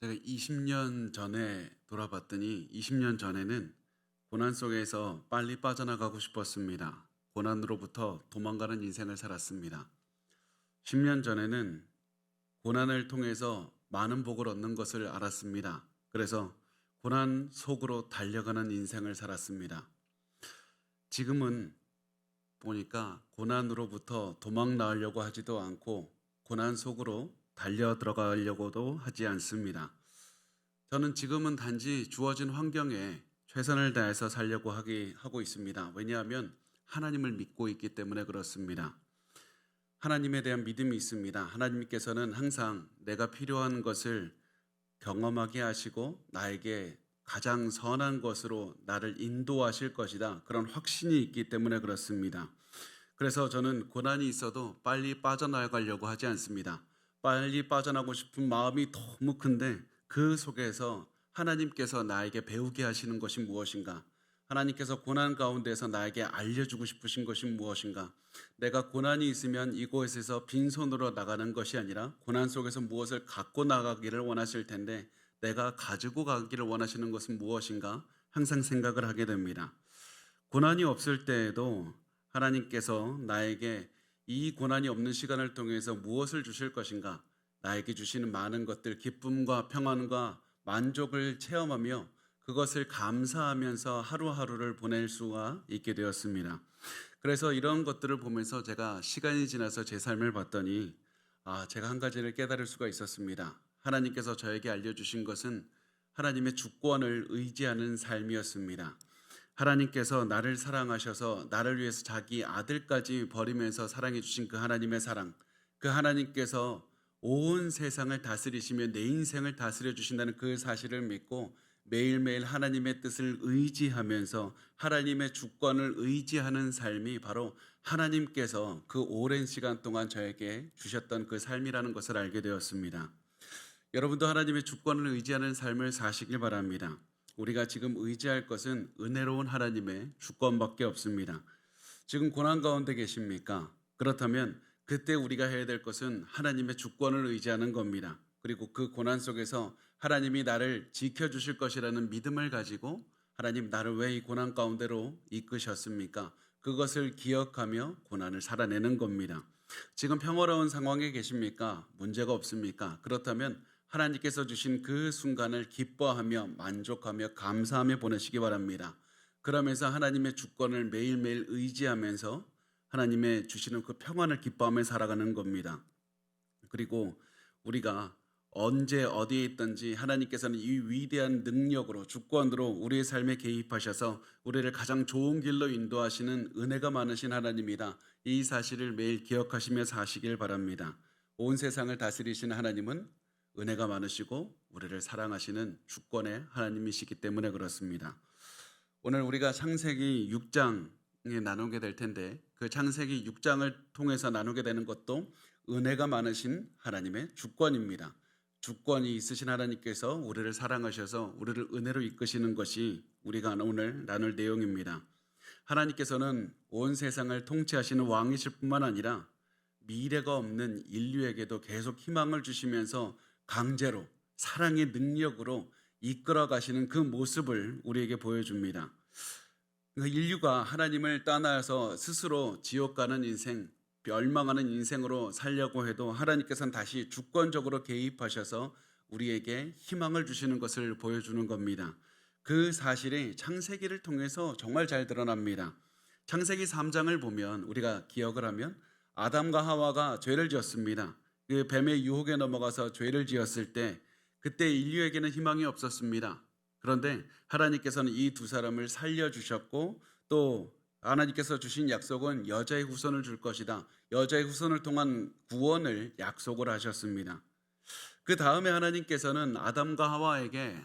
제가 20년 전에 돌아봤더니 20년 전에는 고난 속에서 빨리 빠져나가고 싶었습니다. 고난으로부터 도망가는 인생을 살았습니다. 10년 전에는 고난을 통해서 많은 복을 얻는 것을 알았습니다. 그래서 고난 속으로 달려가는 인생을 살았습니다. 지금은 보니까 고난으로부터 도망 나으려고 하지도 않고 고난 속으로 달려 들어가려고도 하지 않습니다. 저는 지금은 단지 주어진 환경에 최선을 다해서 살려고 하고 있습니다. 왜냐하면 하나님을 믿고 있기 때문에 그렇습니다. 하나님에 대한 믿음이 있습니다. 하나님께서는 항상 내가 필요한 것을 경험하게 하시고 나에게 가장 선한 것으로 나를 인도하실 것이다. 그런 확신이 있기 때문에 그렇습니다. 그래서 저는 고난이 있어도 빨리 빠져나가려고 하지 않습니다. 빨리 빠져나가고 싶은 마음이 너무 큰데 그 속에서 하나님께서 나에게 배우게 하시는 것이 무엇인가? 하나님께서 고난 가운데서 나에게 알려주고 싶으신 것이 무엇인가? 내가 고난이 있으면 이곳에서 빈손으로 나가는 것이 아니라 고난 속에서 무엇을 갖고 나가기를 원하실 텐데 내가 가지고 가기를 원하시는 것은 무엇인가? 항상 생각을 하게 됩니다. 고난이 없을 때에도 하나님께서 나에게 이 고난이 없는 시간을 통해서 무엇을 주실 것인가? 나에게 주시는 많은 것들, 기쁨과 평안과 만족을 체험하며 그것을 감사하면서 하루하루를 보낼 수가 있게 되었습니다. 그래서 이런 것들을 보면서 제가 시간이 지나서 제 삶을 봤더니 제가 한 가지를 깨달을 수가 있었습니다. 하나님께서 저에게 알려주신 것은 하나님의 주권을 의지하는 삶이었습니다. 하나님께서 나를 사랑하셔서 나를 위해서 자기 아들까지 버리면서 사랑해 주신 그 하나님의 사랑, 그 하나님께서 온 세상을 다스리시며 내 인생을 다스려 주신다는 그 사실을 믿고 매일매일 하나님의 뜻을 의지하면서 하나님의 주권을 의지하는 삶이 바로 하나님께서 그 오랜 시간 동안 저에게 주셨던 그 삶이라는 것을 알게 되었습니다. 여러분도 하나님의 주권을 의지하는 삶을 사시길 바랍니다. 우리가 지금 의지할 것은 은혜로운 하나님의 주권밖에 없습니다. 지금 고난 가운데 계십니까? 그렇다면 그때 우리가 해야 될 것은 하나님의 주권을 의지하는 겁니다. 그리고 그 고난 속에서 하나님이 나를 지켜주실 것이라는 믿음을 가지고 하나님 나를 왜 이 고난 가운데로 이끄셨습니까? 그것을 기억하며 고난을 살아내는 겁니다. 지금 평화로운 상황에 계십니까? 문제가 없습니까? 그렇다면 하나님께서 주신 그 순간을 기뻐하며 만족하며 감사하며 보내시기 바랍니다. 그러면서 하나님의 주권을 매일매일 의지하면서 하나님의 주시는 그 평안을 기뻐하며 살아가는 겁니다. 그리고 우리가 언제 어디에 있든지 하나님께서는 이 위대한 능력으로 주권으로 우리의 삶에 개입하셔서 우리를 가장 좋은 길로 인도하시는 은혜가 많으신 하나님이다. 이 사실을 매일 기억하시며 사시길 바랍니다. 온 세상을 다스리시는 하나님은 은혜가 많으시고 우리를 사랑하시는 주권의 하나님이시기 때문에 그렇습니다. 오늘 우리가 창세기 6장에 나누게 될 텐데 그 창세기 6장을 통해서 나누게 되는 것도 은혜가 많으신 하나님의 주권입니다. 주권이 있으신 하나님께서 우리를 사랑하셔서 우리를 은혜로 이끄시는 것이 우리가 오늘 나눌 내용입니다. 하나님께서는 온 세상을 통치하시는 왕이실 뿐만 아니라 미래가 없는 인류에게도 계속 희망을 주시면서 강제로 사랑의 능력으로 이끌어 가시는 그 모습을 우리에게 보여줍니다. 그 인류가 하나님을 떠나서 스스로 지옥 가는 인생, 멸망하는 인생으로 살려고 해도 하나님께서는 다시 주권적으로 개입하셔서 우리에게 희망을 주시는 것을 보여주는 겁니다. 그 사실이 창세기를 통해서 정말 잘 드러납니다. 창세기 3장을 보면 우리가 기억을 하면 아담과 하와가 죄를 지었습니다. 그 뱀의 유혹에 넘어가서 죄를 지었을 때 그때 인류에게는 희망이 없었습니다. 그런데 하나님께서는 이 두 사람을 살려주셨고 또 하나님께서 주신 약속은 여자의 후손을 줄 것이다. 여자의 후손을 통한 구원을 약속을 하셨습니다. 그 다음에 하나님께서는 아담과 하와에게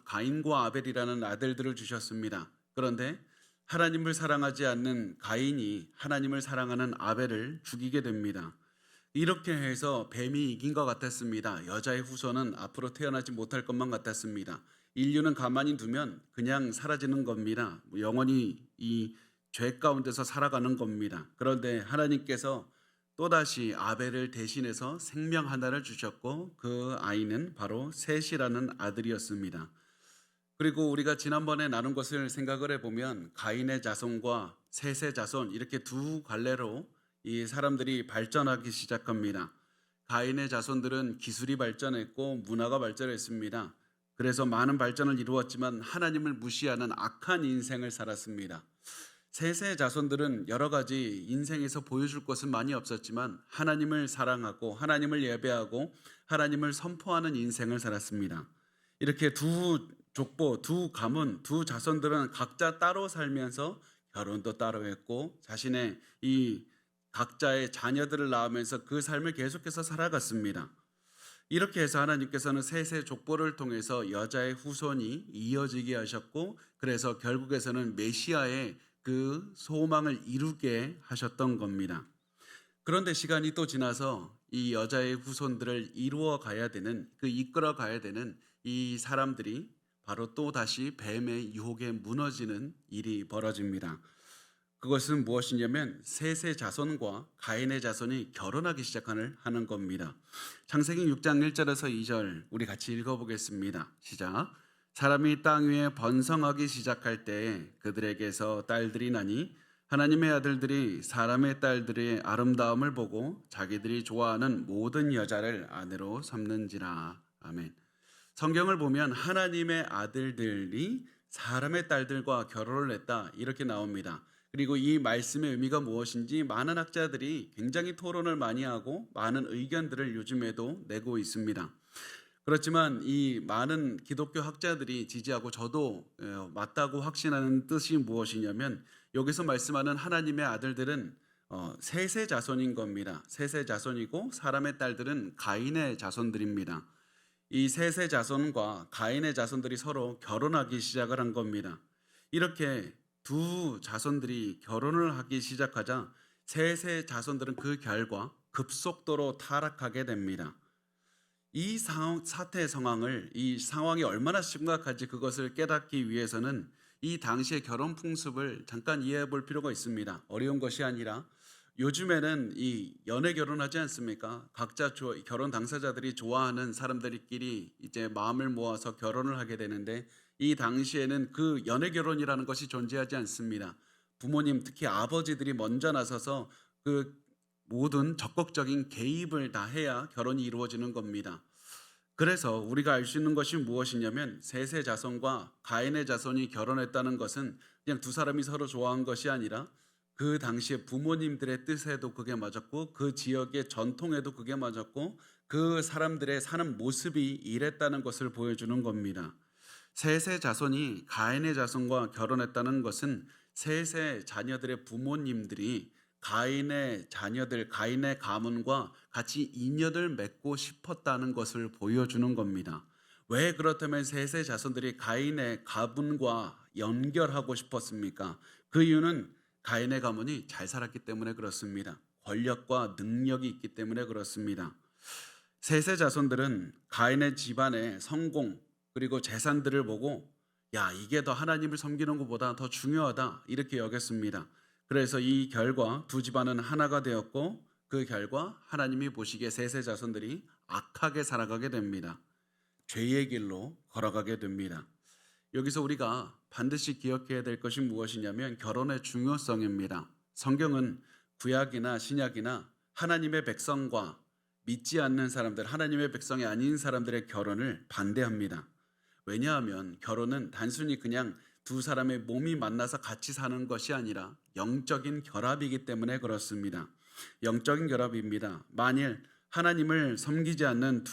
가인과 아벨이라는 아들들을 주셨습니다. 그런데 하나님을 사랑하지 않는 가인이 하나님을 사랑하는 아벨을 죽이게 됩니다. 이렇게 해서 뱀이 이긴 것 같았습니다. 여자의 후손은 앞으로 태어나지 못할 것만 같았습니다. 인류는 가만히 두면 그냥 사라지는 겁니다. 영원히 이 죄 가운데서 살아가는 겁니다. 그런데 하나님께서 또다시 아벨을 대신해서 생명 하나를 주셨고 그 아이는 바로 셋이라는 아들이었습니다. 그리고 우리가 지난번에 나눈 것을 생각을 해보면 가인의 자손과 셋의 자손 이렇게 두 갈래로 이 사람들이 발전하기 시작합니다. 가인의 자손들은 기술이 발전했고 문화가 발전했습니다. 그래서 많은 발전을 이루었지만 하나님을 무시하는 악한 인생을 살았습니다. 셋의 자손들은 여러 가지 인생에서 보여줄 것은 많이 없었지만 하나님을 사랑하고 하나님을 예배하고 하나님을 선포하는 인생을 살았습니다. 이렇게 두 족보, 두 가문, 두 자손들은 각자 따로 살면서 결혼도 따로 했고 자신의 이 각자의 자녀들을 낳으면서 그 삶을 계속해서 살아갔습니다. 이렇게 해서 하나님께서는 셋의 족보를 통해서 여자의 후손이 이어지게 하셨고 그래서 결국에서는 메시아의 그 소망을 이루게 하셨던 겁니다. 그런데 시간이 또 지나서 이 여자의 후손들을 이루어 가야 되는 이끌어 가야 되는 이 사람들이 바로 또 다시 뱀의 유혹에 무너지는 일이 벌어집니다. 그것은 무엇이냐면 셋의 자손과 가인의 자손이 결혼하기 시작하는 겁니다. 창세기 6장 1절에서 2절 우리 같이 읽어보겠습니다. 시작. 사람이 땅 위에 번성하기 시작할 때에 그들에게서 딸들이 나니 하나님의 아들들이 사람의 딸들의 아름다움을 보고 자기들이 좋아하는 모든 여자를 아내로 삼는지라. 아멘. 성경을 보면 하나님의 아들들이 사람의 딸들과 결혼을 했다 이렇게 나옵니다. 그리고 이 말씀의 의미가 무엇인지 많은 학자들이 굉장히 토론을 많이 하고 많은 의견들을 요즘에도 내고 있습니다. 그렇지만 이 많은 기독교 학자들이 지지하고 저도 맞다고 확신하는 뜻이 무엇이냐면 여기서 말씀하는 하나님의 아들들은 셋의 자손인 겁니다. 셋의 자손이고 사람의 딸들은 가인의 자손들입니다. 이 셋의 자손과 가인의 자손들이 서로 결혼하기 시작을 한 겁니다. 이렇게 두 자손들이 결혼을 하기 시작하자 셋의 자손들은 그 결과 급속도로 타락하게 됩니다. 이 사태의 상황을 이 상황이 얼마나 심각한지 그것을 깨닫기 위해서는 이 당시의 결혼 풍습을 잠깐 이해해 볼 필요가 있습니다. 어려운 것이 아니라 요즘에는 이 연애 결혼하지 않습니까? 각자 결혼 당사자들이 좋아하는 사람들끼리 이제 마음을 모아서 결혼을 하게 되는데 이 당시에는 그 연애 결혼이라는 것이 존재하지 않습니다. 부모님 특히 아버지들이 먼저 나서서 그 모든 적극적인 개입을 다 해야 결혼이 이루어지는 겁니다. 그래서 우리가 알 수 있는 것이 무엇이냐면 셋의 자손과 가인의 자손이 결혼했다는 것은 그냥 두 사람이 서로 좋아한 것이 아니라 그 당시에 부모님들의 뜻에도 그게 맞았고 그 지역의 전통에도 그게 맞았고 그 사람들의 사는 모습이 이랬다는 것을 보여주는 겁니다. 셋의 자손이 가인의 자손과 결혼했다는 것은 셋의 자녀들의 부모님들이 가인의 자녀들, 가인의 가문과 같이 인연을 맺고 싶었다는 것을 보여주는 겁니다. 왜 그렇다면 셋의 자손들이 가인의 가문과 연결하고 싶었습니까? 그 이유는 가인의 가문이 잘 살았기 때문에 그렇습니다. 권력과 능력이 있기 때문에 그렇습니다. 셋의 자손들은 가인의 집안의 성공 그리고 재산들을 보고 야 이게 더 하나님을 섬기는 것보다 더 중요하다 이렇게 여겼습니다. 그래서 이 결과 두 집안은 하나가 되었고 그 결과 하나님이 보시기에 셋의 자손들이 악하게 살아가게 됩니다. 죄의 길로 걸어가게 됩니다. 여기서 우리가 반드시 기억해야 될 것이 무엇이냐면 결혼의 중요성입니다. 성경은 구약이나 신약이나 하나님의 백성과 믿지 않는 사람들, 하나님의 백성이 아닌 사람들의 결혼을 반대합니다. 왜냐하면 결혼은 단순히 그냥 두 사람의 몸이 만나서 같이 사는 것이 아니라 영적인 결합이기 때문에 그렇습니다. 영적인 결합입니다. 만일 하나님을 섬기는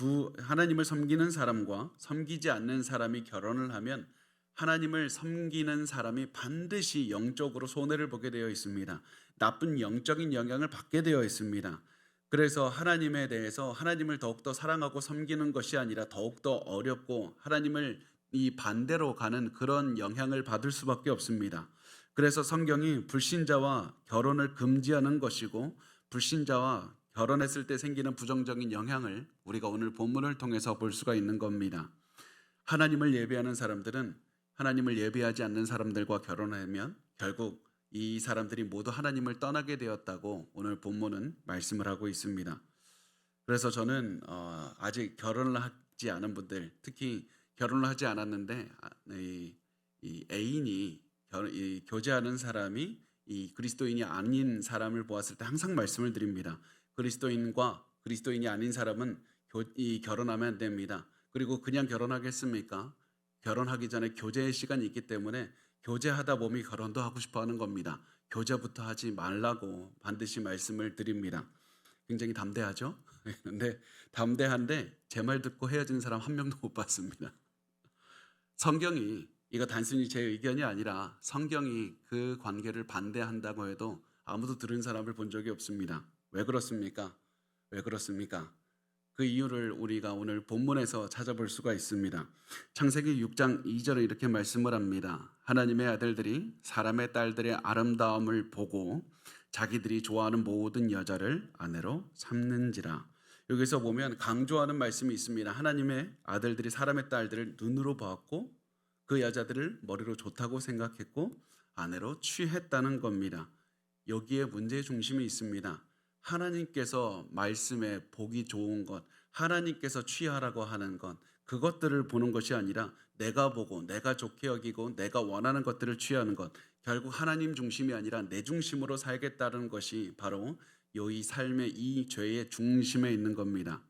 사람과 섬기지 않는 사람이 결혼을 하면 하나님을 섬기는 사람이 반드시 영적으로 손해를 보게 되어 있습니다. 나쁜 영적인 영향을 받게 되어 있습니다. 그래서 하나님에 대해서 하나님을 더욱더 사랑하고 섬기는 것이 아니라 더욱더 어렵고 하나님을 이 반대로 가는 그런 영향을 받을 수밖에 없습니다. 그래서 성경이 불신자와 결혼을 금지하는 것이고 불신자와 결혼했을 때 생기는 부정적인 영향을 우리가 오늘 본문을 통해서 볼 수가 있는 겁니다. 하나님을 예배하는 사람들은 하나님을 예배하지 않는 사람들과 결혼하면 결국 이 사람들이 모두 하나님을 떠나게 되었다고 오늘 본문은 말씀을 하고 있습니다. 그래서 저는 아직 결혼을 하지 않은 분들, 특히 결혼을 하지 않았는데 이 애인이 이 교제하는 사람이 이 그리스도인이 아닌 사람을 보았을 때 항상 말씀을 드립니다. 그리스도인과 그리스도인이 아닌 사람은 결혼하면 안 됩니다. 그리고 그냥 결혼하겠습니까? 결혼하기 전에 교제의 시간이 있기 때문에 교제하다 보면 결혼도 하고 싶어 하는 겁니다. 교제부터 하지 말라고 반드시 말씀을 드립니다. 굉장히 담대하죠? 근데 담대한데 제 말 듣고 헤어지는 사람 한 명도 못 봤습니다. 성경이 이거 단순히 제 의견이 아니라 성경이 그 관계를 반대한다고 해도 아무도 들은 사람을 본 적이 없습니다. 왜 그렇습니까? 왜 그렇습니까? 그 이유를 우리가 오늘 본문에서 찾아볼 수가 있습니다. 창세기 6장 2절에 이렇게 말씀을 합니다. 하나님의 아들들이 사람의 딸들의 아름다움을 보고 자기들이 좋아하는 모든 여자를 아내로 삼는지라. 여기서 보면 강조하는 말씀이 있습니다. 하나님의 아들들이 사람의 딸들을 눈으로 보았고 그 여자들을 머리로 좋다고 생각했고 아내로 취했다는 겁니다. 여기에 문제의 중심이 있습니다. 하나님께서 말씀에 보기 좋은 것, 하나님께서 취하라고 하는 것, 그것들을 보는 것이 아니라 내가 보고 내가 좋게 여기고 내가 원하는 것들을 취하는 것, 결국 하나님 중심이 아니라 내 중심으로 살겠다는 것이 바로 이 삶의 이 죄의 중심에 있는 겁니다.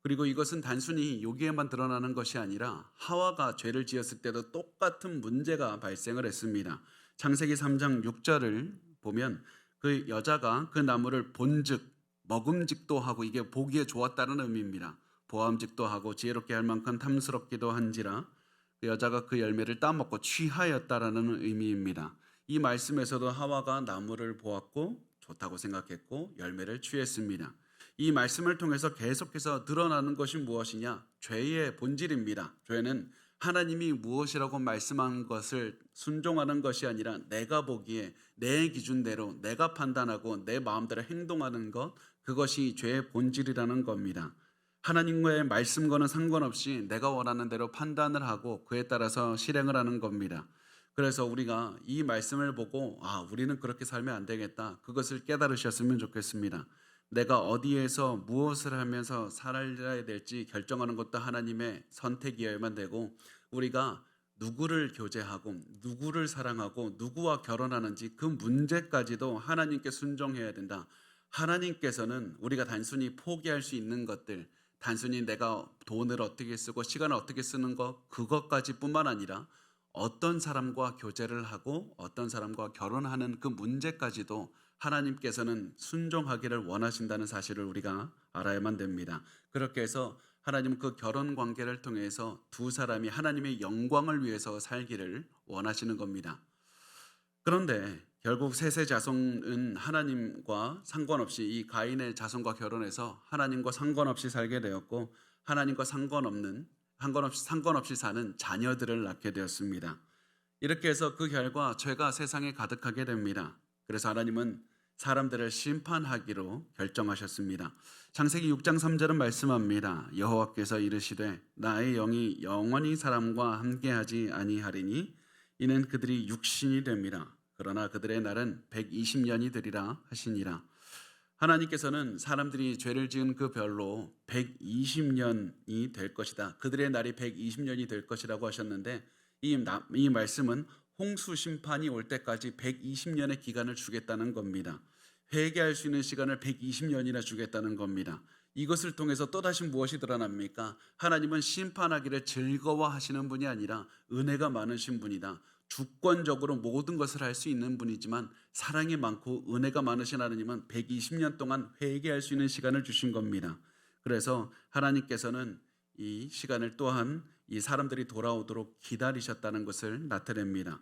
그리고 이것은 단순히 여기에만 드러나는 것이 아니라 하와가 죄를 지었을 때도 똑같은 문제가 발생을 했습니다. 창세기 3장 6절을 보면 그 여자가 그 나무를 본즉 먹음직도 하고, 이게 보기에 좋았다는 의미입니다. 보암직도 하고 지혜롭게 할 만큼 탐스럽기도 한지라 그 여자가 그 열매를 따먹고 취하였다라는 의미입니다. 이 말씀에서도 하와가 나무를 보았고 좋다고 생각했고 열매를 취했습니다. 이 말씀을 통해서 계속해서 드러나는 것이 무엇이냐? 죄의 본질입니다. 죄는 하나님이 무엇이라고 말씀한 것을 순종하는 것이 아니라 내가 보기에 내 기준대로 내가 판단하고 내 마음대로 행동하는 것, 그것이 죄의 본질이라는 겁니다. 하나님과의 말씀과는 상관없이 내가 원하는 대로 판단을 하고 그에 따라서 실행을 하는 겁니다. 그래서 우리가 이 말씀을 보고 우리는 그렇게 살면 안 되겠다, 그것을 깨달으셨으면 좋겠습니다. 내가 어디에서 무엇을 하면서 살아야 될지 결정하는 것도 하나님의 선택이어야만 되고, 우리가 누구를 교제하고 누구를 사랑하고 누구와 결혼하는지 그 문제까지도 하나님께 순종해야 된다. 하나님께서는 우리가 단순히 포기할 수 있는 것들, 단순히 내가 돈을 어떻게 쓰고 시간을 어떻게 쓰는 것, 그것까지뿐만 아니라 어떤 사람과 교제를 하고 어떤 사람과 결혼하는 그 문제까지도 하나님께서는 순종하기를 원하신다는 사실을 우리가 알아야만 됩니다. 그렇게 해서 하나님은 그 결혼 관계를 통해서 두 사람이 하나님의 영광을 위해서 살기를 원하시는 겁니다. 그런데 결국 셋의 자손은 하나님과 상관없이 이 가인의 자손과 결혼해서 하나님과 상관없이 살게 되었고, 하나님과 상관없이 사는 자녀들을 낳게 되었습니다. 이렇게 해서 그 결과 죄가 세상에 가득하게 됩니다. 그래서 하나님은 사람들을 심판하기로 결정하셨습니다. 창세기 6장 3절은 말씀합니다. 여호와께서 이르시되 나의 영이 영원히 사람과 함께하지 아니하리니 이는 그들이 육신이 됩니다. 그러나 그들의 날은 120년이 되리라 하시니라. 하나님께서는 사람들이 죄를 지은 그 별로 120년이 될 것이다, 그들의 날이 120년이 될 것이라고 하셨는데, 이 말씀은 홍수 심판이 올 때까지 120년의 기간을 주겠다는 겁니다. 회개할 수 있는 시간을 120년이나 주겠다는 겁니다. 이것을 통해서 또다시 무엇이 드러납니까? 하나님은 심판하기를 즐거워하시는 분이 아니라 은혜가 많으신 분이다. 주권적으로 모든 것을 할 수 있는 분이지만 사랑이 많고 은혜가 많으신 하나님은 120년 동안 회개할 수 있는 시간을 주신 겁니다. 그래서 하나님께서는 이 시간을 또한 이 사람들이 돌아오도록 기다리셨다는 것을 나타냅니다.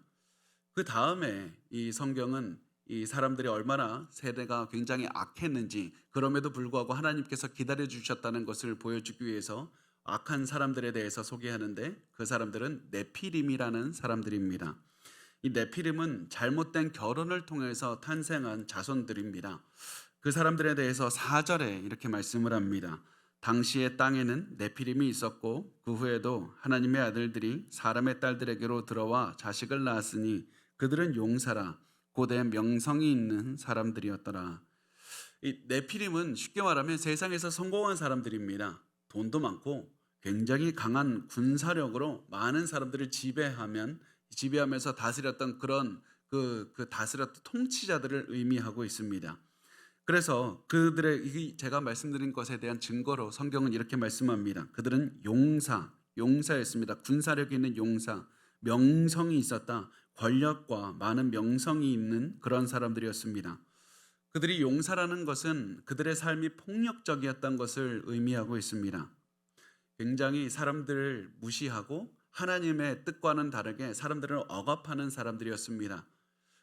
그 다음에 이 성경은 이 사람들이 얼마나 세대가 굉장히 악했는지, 그럼에도 불구하고 하나님께서 기다려 주셨다는 것을 보여주기 위해서 악한 사람들에 대해서 소개하는데, 그 사람들은 네피림이라는 사람들입니다. 이 네피림은 잘못된 결혼을 통해서 탄생한 자손들입니다. 그 사람들에 대해서 4절에 이렇게 말씀을 합니다. 당시의 땅에는 네피림이 있었고 그 후에도 하나님의 아들들이 사람의 딸들에게로 들어와 자식을 낳았으니 그들은 용사라. 고대 명성이 있는 사람들이었더라. 이 네피림은 쉽게 말하면 세상에서 성공한 사람들입니다. 돈도 많고 굉장히 강한 군사력으로 많은 사람들을 지배하면서 다스렸던 그런 그 다스렸던 통치자들을 의미하고 있습니다. 그래서 제가 말씀드린 것에 대한 증거로 성경은 이렇게 말씀합니다. 그들은 용사였습니다. 군사력이 있는 용사, 명성이 있었다. 권력과 많은 명성이 있는 그런 사람들이었습니다. 그들이 용사라는 것은 그들의 삶이 폭력적이었던 것을 의미하고 있습니다. 굉장히 사람들을 무시하고 하나님의 뜻과는 다르게 사람들을 억압하는 사람들이었습니다.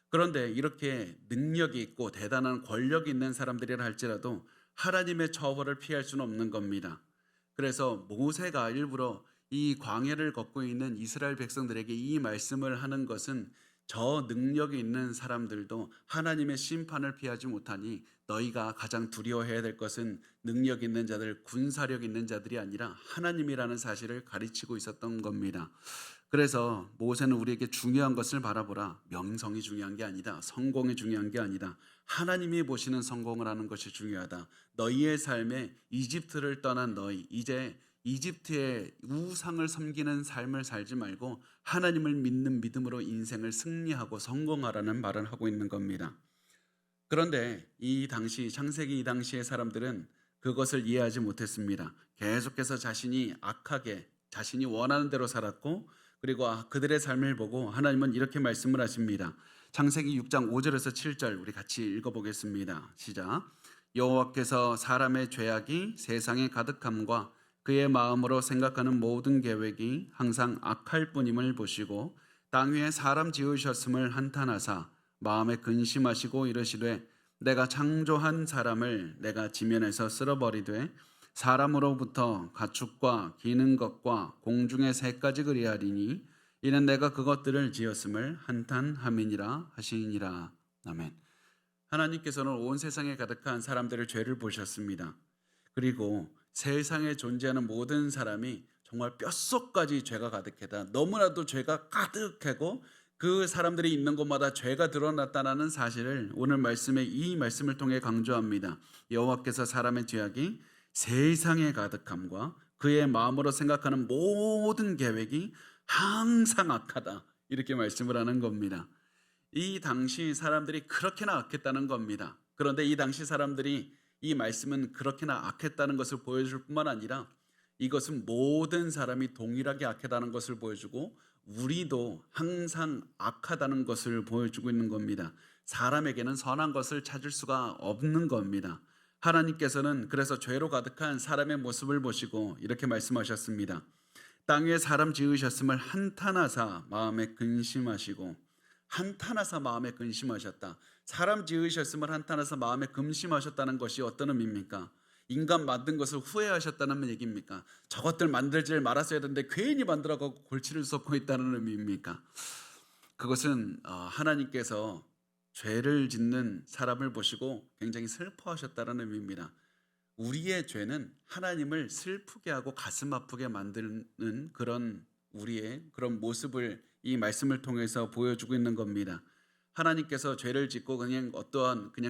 그런데 이렇게 능력이 있고 대단한 권력이 있는 사람들이라 할지라도 하나님의 처벌을 피할 수는 없는 겁니다. 그래서 모세가 일부러 이 광야를 걷고 있는 이스라엘 백성들에게 이 말씀을 하는 것은 저 능력이 있는 사람들도 하나님의 심판을 피하지 못하니 너희가 가장 두려워해야 될 것은 능력 있는 자들, 군사력 있는 자들이 아니라 하나님이라는 사실을 가르치고 있었던 겁니다. 그래서 모세는 우리에게 중요한 것을 바라보라. 명성이 중요한 게 아니다. 성공이 중요한 게 아니다. 하나님이 보시는 성공을 하는 것이 중요하다. 너희의 삶에 이집트를 떠난 너희, 이제 이집트의 우상을 섬기는 삶을 살지 말고 하나님을 믿는 믿음으로 인생을 승리하고 성공하라는 말을 하고 있는 겁니다. 그런데 창세기 이 당시의 사람들은 그것을 이해하지 못했습니다. 계속해서 자신이 악하게 자신이 원하는 대로 살았고, 그리고 그들의 삶을 보고 하나님은 이렇게 말씀을 하십니다. 창세기 6장 5절에서 7절 우리 같이 읽어보겠습니다. 시작. 여호와께서 사람의 죄악이 세상에 가득함과 그의 마음으로 생각하는 모든 계획이 항상 악할 뿐임을 보시고 땅 위에 사람 지으셨음을 한탄하사 마음에 근심하시고 이르시되 내가 창조한 사람을 내가 지면에서 쓸어버리되 사람으로부터 가축과 기는 것과 공중의 새까지 그리하리니 이는 내가 그것들을 지었음을 한탄함이니라 하시니라. 아멘. 하나님께서는 온 세상에 가득한 사람들의 죄를 보셨습니다. 그리고 세상에 존재하는 모든 사람이 정말 뼛속까지 죄가 가득하다. 너무나도 죄가 가득하고 그 사람들이 있는 곳마다 죄가 드러났다는 사실을 오늘 이 말씀을 통해 강조합니다. 여호와께서 사람의 죄악이 세상에 가득함과 그의 마음으로 생각하는 모든 계획이 항상 악하다. 이렇게 말씀을 하는 겁니다. 이 당시 사람들이 그렇게나 악했다는 겁니다. 그런데 이 당시 사람들이 이 말씀은 그렇게나 악했다는 것을 보여줄 뿐만 아니라 이것은 모든 사람이 동일하게 악하다는 것을 보여주고 우리도 항상 악하다는 것을 보여주고 있는 겁니다. 사람에게는 선한 것을 찾을 수가 없는 겁니다. 하나님께서는 그래서 죄로 가득한 사람의 모습을 보시고 이렇게 말씀하셨습니다. 땅 위에 사람 지으셨음을 한탄하사 마음에 근심하시고, 한탄하사 마음에 근심하셨다. 사람 지으셨음을 한탄하사 마음에 근심하셨다는 것이 어떤 의미입니까? 인간 만든 것을 후회하셨다는 얘기입니까? 저것들 만들지 말았어야 되는데 괜히 만들어가고 골치를 썩고 있다는 의미입니까? 그것은 하나님께서 죄를 짓는 사람을 보시고 굉장히 슬퍼하셨다는 의미입니다. 우리의 죄는 하나님을 슬프게 하고 가슴 아프게 만드는 그런 우리의 그런 모습을 이 말씀을 통해서 보여주고 있는 겁니다. 하나님께서 죄를 짓고 그냥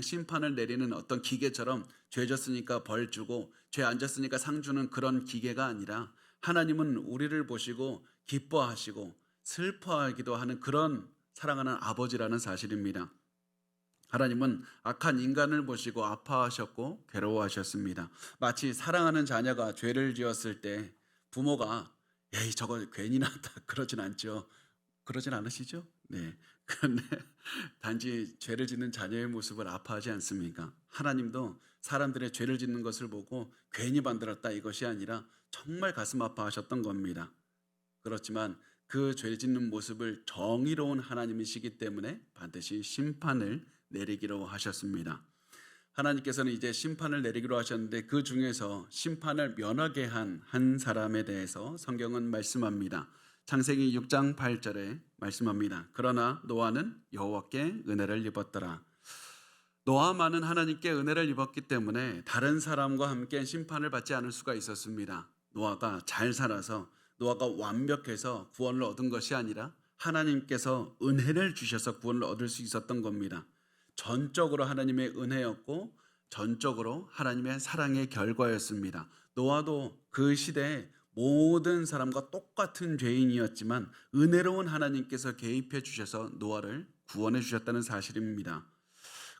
심판을 내리는 어떤 기계처럼 죄 졌으니까 벌 주고 죄 안 졌으니까 상 주는 그런 기계가 아니라 하나님은 우리를 보시고 기뻐하시고 슬퍼하기도 하는 그런 사랑하는 아버지라는 사실입니다. 하나님은 악한 인간을 보시고 아파하셨고 괴로워하셨습니다. 마치 사랑하는 자녀가 죄를 지었을 때 부모가 에이 저거 괜히 났다 그러진 않죠. 그러진 않으시죠? 네. 그런데 단지 죄를 짓는 자녀의 모습을 아파하지 않습니까? 하나님도 사람들의 죄를 짓는 것을 보고 괜히 만들었다 이것이 아니라 정말 가슴 아파하셨던 겁니다. 그렇지만 그 죄 짓는 모습을 정의로운 하나님이시기 때문에 반드시 심판을 내리기로 하셨습니다. 하나님께서는 이제 심판을 내리기로 하셨는데 그 중에서 심판을 면하게 한 사람에 대해서 성경은 말씀합니다. 창세기 6장 8절에 말씀합니다. 그러나 노아는 여호와께 은혜를 입었더라. 노아만은 하나님께 은혜를 입었기 때문에 다른 사람과 함께 심판을 받지 않을 수가 있었습니다. 노아가 잘 살아서 노아가 완벽해서 구원을 얻은 것이 아니라 하나님께서 은혜를 주셔서 구원을 얻을 수 있었던 겁니다. 전적으로 하나님의 은혜였고 전적으로 하나님의 사랑의 결과였습니다. 노아도 그 시대에 모든 사람과 똑같은 죄인이었지만 은혜로운 하나님께서 개입해 주셔서 노아를 구원해 주셨다는 사실입니다.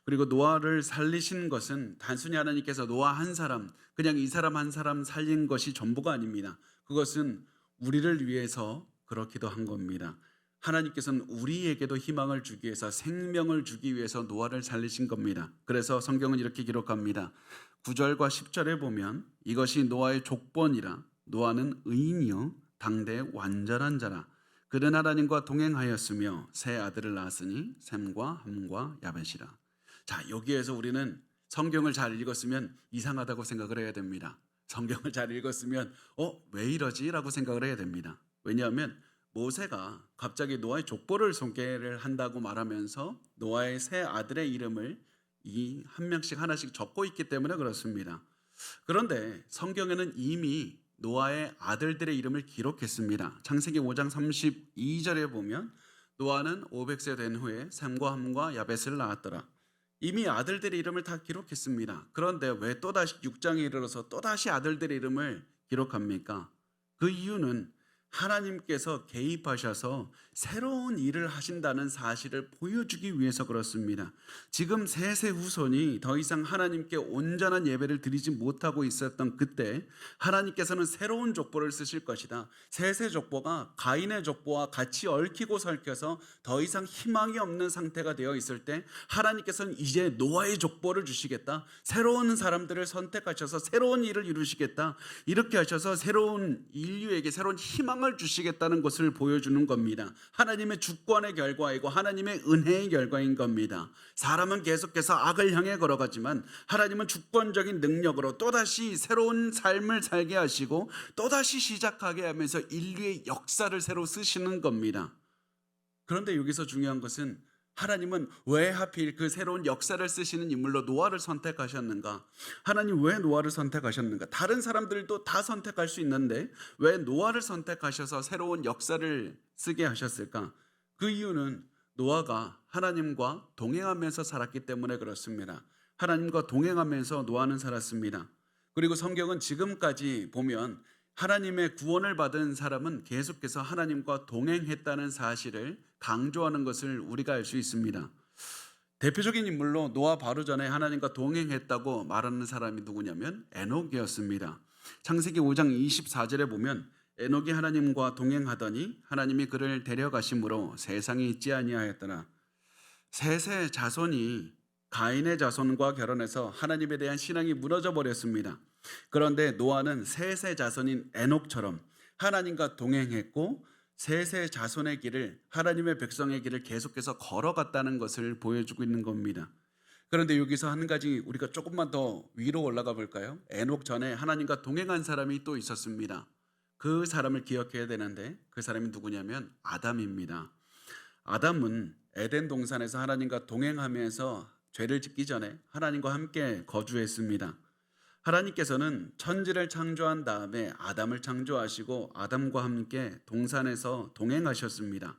그리고 노아를 살리신 것은 단순히 하나님께서 노아 한 사람, 그냥 이 사람 한 사람 살린 것이 전부가 아닙니다. 그것은 우리를 위해서 그렇기도 한 겁니다. 하나님께서는 우리에게도 희망을 주기 위해서 생명을 주기 위해서 노아를 살리신 겁니다. 그래서 성경은 이렇게 기록합니다. 9절과 10절에 보면 이것이 노아의 족본이라 노아는 의인이요 당대 완전한 자라 그는 하나님과 동행하였으며 세 아들을 낳았으니 셈과 함과 야벳이라. 자, 여기에서 우리는 성경을 잘 읽었으면 이상하다고 생각을 해야 됩니다. 성경을 잘 읽었으면 왜 이러지? 라고 생각을 해야 됩니다. 왜냐하면 모세가 갑자기 노아의 족보를 소개를 한다고 말하면서 노아의 세 아들의 이름을 이 한 명씩 하나씩 적고 있기 때문에 그렇습니다. 그런데 성경에는 이미 노아의 아들들의 이름을 기록했습니다. 창세기 5장 32절에 보면 노아는 500세 된 후에 셈과 함과 야벳을 낳았더라. 이미 아들들의 이름을 다 기록했습니다. 그런데 왜 또다시 6장에 이르러서 또다시 아들들의 이름을 기록합니까? 그 이유는 하나님께서 개입하셔서 새로운 일을 하신다는 사실을 보여주기 위해서 그렇습니다. 지금 셋의 후손이 더 이상 하나님께 온전한 예배를 드리지 못하고 있었던 그때 하나님께서는 새로운 족보를 쓰실 것이다. 셋의 족보가 가인의 족보와 같이 얽히고 설켜서 더 이상 희망이 없는 상태가 되어 있을 때 하나님께서는 이제 노아의 족보를 주시겠다. 새로운 사람들을 선택하셔서 새로운 일을 이루시겠다. 이렇게 하셔서 새로운 인류에게 새로운 희망을 주시겠다는 것을 보여주는 겁니다. 하나님의 주권의 결과이고 하나님의 은혜의 결과인 겁니다. 사람은 계속해서 악을 향해 걸어가지만 하나님은 주권적인 능력으로 또다시 새로운 삶을 살게 하시고 또다시 시작하게 하면서 인류의 역사를 새로 쓰시는 겁니다. 그런데 여기서 중요한 것은 하나님은 왜 하필 그 새로운 역사를 쓰시는 인물로 노아를 선택하셨는가? 하나님 왜 노아를 선택하셨는가? 다른 사람들도 다 선택할 수 있는데 왜 노아를 선택하셔서 새로운 역사를 쓰게 하셨을까? 그 이유는 노아가 하나님과 동행하면서 살았기 때문에 그렇습니다. 하나님과 동행하면서 노아는 살았습니다. 그리고 성경은 지금까지 보면 하나님의 구원을 받은 사람은 계속해서 하나님과 동행했다는 사실을 강조하는 것을 우리가 알 수 있습니다. 대표적인 인물로 노아 바로 전에 하나님과 동행했다고 말하는 사람이 누구냐면 에녹이었습니다. 창세기 5장 24절에 보면 에녹이 하나님과 동행하더니 하나님이 그를 데려가심으로 세상에 있지 아니하였더라. 셋의 자손이 가인의 자손과 결혼해서 하나님에 대한 신앙이 무너져 버렸습니다. 그런데 노아는 셋의 자손인 에녹처럼 하나님과 동행했고 셋의 자손의 길을 하나님의 백성의 길을 계속해서 걸어갔다는 것을 보여주고 있는 겁니다. 그런데 여기서 한 가지 우리가 조금만 더 위로 올라가 볼까요? 에녹 전에 하나님과 동행한 사람이 또 있었습니다. 그 사람을 기억해야 되는데 그 사람이 누구냐면 아담입니다. 아담은 에덴 동산에서 하나님과 동행하면서 죄를 짓기 전에 하나님과 함께 거주했습니다. 하나님께서는 천지를 창조한 다음에 아담을 창조하시고 아담과 함께 동산에서 동행하셨습니다.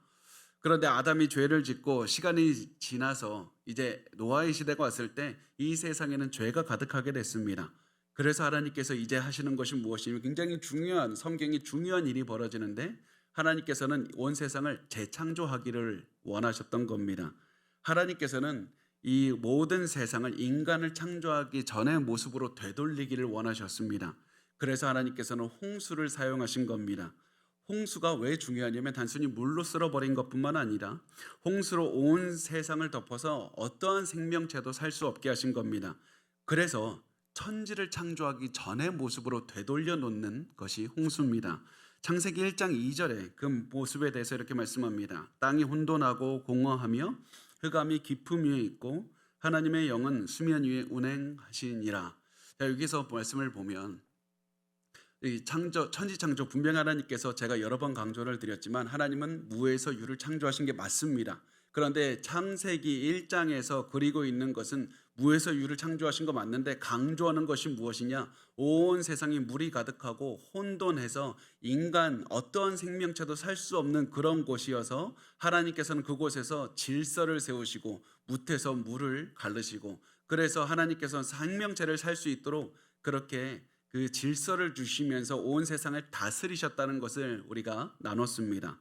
그런데 아담이 죄를 짓고 시간이 지나서 이제 노아의 시대가 왔을 때 이 세상에는 죄가 가득하게 됐습니다. 그래서 하나님께서 이제 하시는 것이 무엇이냐면 굉장히 중요한 성경이 중요한 일이 벌어지는데 하나님께서는 온 세상을 재창조하기를 원하셨던 겁니다. 하나님께서는 이 모든 세상을 인간을 창조하기 전의 모습으로 되돌리기를 원하셨습니다. 그래서 하나님께서는 홍수를 사용하신 겁니다. 홍수가 왜 중요하냐면 단순히 물로 쓸어버린 것뿐만 아니라 홍수로 온 세상을 덮어서 어떠한 생명체도 살 수 없게 하신 겁니다. 그래서 천지를 창조하기 전의 모습으로 되돌려 놓는 것이 홍수입니다. 창세기 1장 2절에 그 모습에 대해서 이렇게 말씀합니다. 땅이 혼돈하고 공허하며 흑암이 깊음 위에 있고 하나님의 영은 수면 위에 운행하시니라. 자, 여기서 말씀을 보면 이 천지 창조 분명히 하나님께서 제가 여러 번 강조를 드렸지만 하나님은 무에서 유를 창조하신 게 맞습니다. 그런데 창세기 1장에서 그리고 있는 것은 무에서 유를 창조하신 거 맞는데 강조하는 것이 무엇이냐? 온 세상이 물이 가득하고 혼돈해서 인간 어떠한 생명체도 살 수 없는 그런 곳이어서 하나님께서는 그곳에서 질서를 세우시고 무태서 물을 가르시고, 그래서 하나님께서는 생명체를 살 수 있도록 그렇게 그 질서를 주시면서 온 세상을 다스리셨다는 것을 우리가 나눴습니다.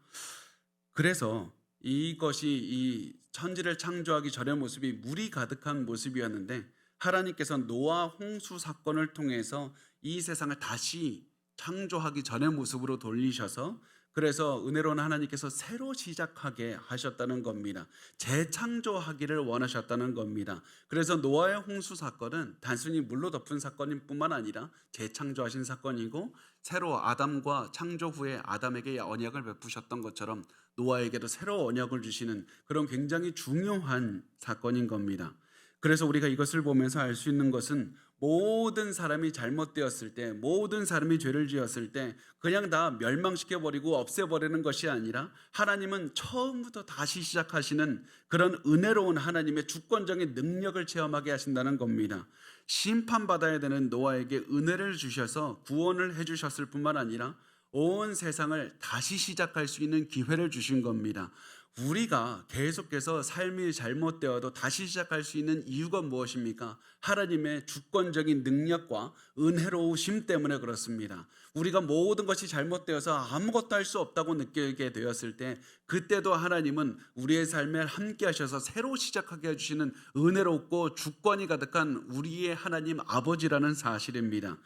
그래서 이것이 이 천지를 창조하기 전의 모습이 물이 가득한 모습이었는데, 하나님께서 노아 홍수 사건을 통해서 이 세상을 다시 창조하기 전의 모습으로 돌리셔서, 그래서 은혜로운 하나님께서 새로 시작하게 하셨다는 겁니다. 재창조하기를 원하셨다는 겁니다. 그래서 노아의 홍수 사건은 단순히 물로 덮은 사건일 뿐만 아니라 재창조하신 사건이고, 새로 아담과 창조 후에 아담에게 언약을 베푸셨던 것처럼 노아에게도 새로 언약을 주시는 그런 굉장히 중요한 사건인 겁니다. 그래서 우리가 이것을 보면서 알 수 있는 것은, 모든 사람이 잘못되었을 때, 모든 사람이 죄를 지었을 때 그냥 다 멸망시켜버리고 없애버리는 것이 아니라, 하나님은 처음부터 다시 시작하시는 그런 은혜로운 하나님의 주권적인 능력을 체험하게 하신다는 겁니다. 심판받아야 되는 노아에게 은혜를 주셔서 구원을 해주셨을 뿐만 아니라 온 세상을 다시 시작할 수 있는 기회를 주신 겁니다. 우리가 계속해서 삶이 잘못되어도 다시 시작할 수 있는 이유가 무엇입니까? 하나님의 주권적인 능력과 은혜로우심 때문에 그렇습니다. 우리가 모든 것이 잘못되어서 아무것도 할 수 없다고 느끼게 되었을 때, 그때도 하나님은 우리의 삶에 함께 하셔서 새로 시작하게 해주시는 은혜롭고 주권이 가득한 우리의 하나님 아버지라는 사실입니다.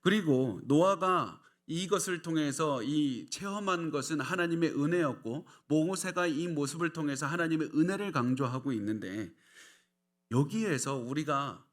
그리고 노아가 이것을 통해서 이 체험한 것은 하나님의 은혜였고, 모세가 이 모습을 통해서 하나님의 은혜를 강조하고 있는데, 여기에서 우리가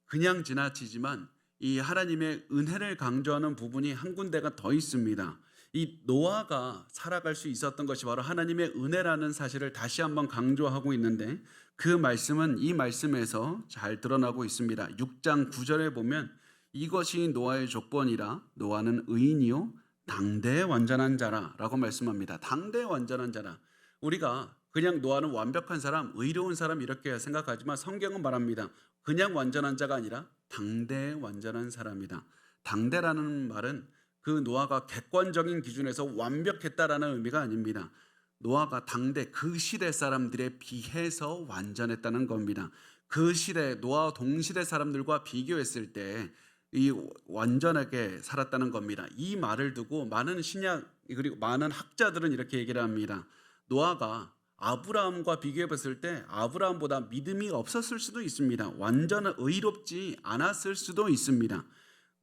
그냥 지나치지만 이 하나님의 은혜를 강조하는 부분이 한 군데가 더 있습니다. 이 노아가 살아갈 수 있었던 것이 바로 하나님의 은혜라는 사실을 다시 한번 강조하고 있는데, 그 말씀은 이 말씀에서 잘 드러나고 있습니다. 6장 9절에 보면, 이것이 노아의 조건이라 노아는 의인이요 당대의 완전한 자라 라고 말씀합니다. 당대의 완전한 자라. 우리가 그냥 노아는 완벽한 사람, 의로운 사람 이렇게 생각하지만 성경은 말합니다. 그냥 완전한 자가 아니라 당대의 완전한 사람이다. 당대라는 말은 그 노아가 객관적인 기준에서 완벽했다라는 의미가 아닙니다. 노아가 당대 그 시대 사람들에 비해서 완전했다는 겁니다. 그 시대 노아와 동시대 사람들과 비교했을 때 이 완전하게 살았다는 겁니다. 이 말을 두고 많은 신약 그리고 많은 학자들은 이렇게 얘기를 합니다. 노아가 아브라함과 비교해 봤을 때 아브라함보다 믿음이 없었을 수도 있습니다. 완전 의롭지 않았을 수도 있습니다.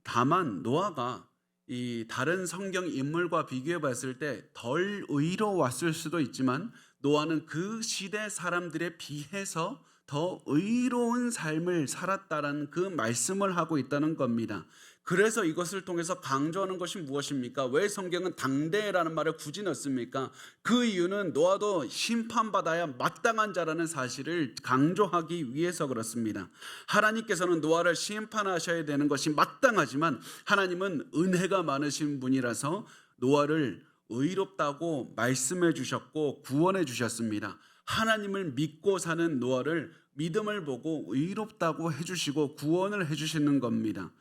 다만 노아가 이 다른 성경 인물과 비교해 봤을 때 덜 의로웠을 수도 있지만, 노아는 그 시대 사람들에 비해서 더 의로운 삶을 살았다라는 그 말씀을 하고 있다는 겁니다. 그래서 이것을 통해서 강조하는 것이 무엇입니까? 왜 성경은 당대라는 말을 굳이 넣습니까? 그 이유는 노아도 심판받아야 마땅한 자라는 사실을 강조하기 위해서 그렇습니다. 하나님께서는 노아를 심판하셔야 되는 것이 마땅하지만, 하나님은 은혜가 많으신 분이라서 노아를 의롭다고 말씀해 주셨고 구원해 주셨습니다. 하나님을 믿고 사는 노아를 믿음을 보고 의롭다고 해주시고 구원을 해주시는 겁니다.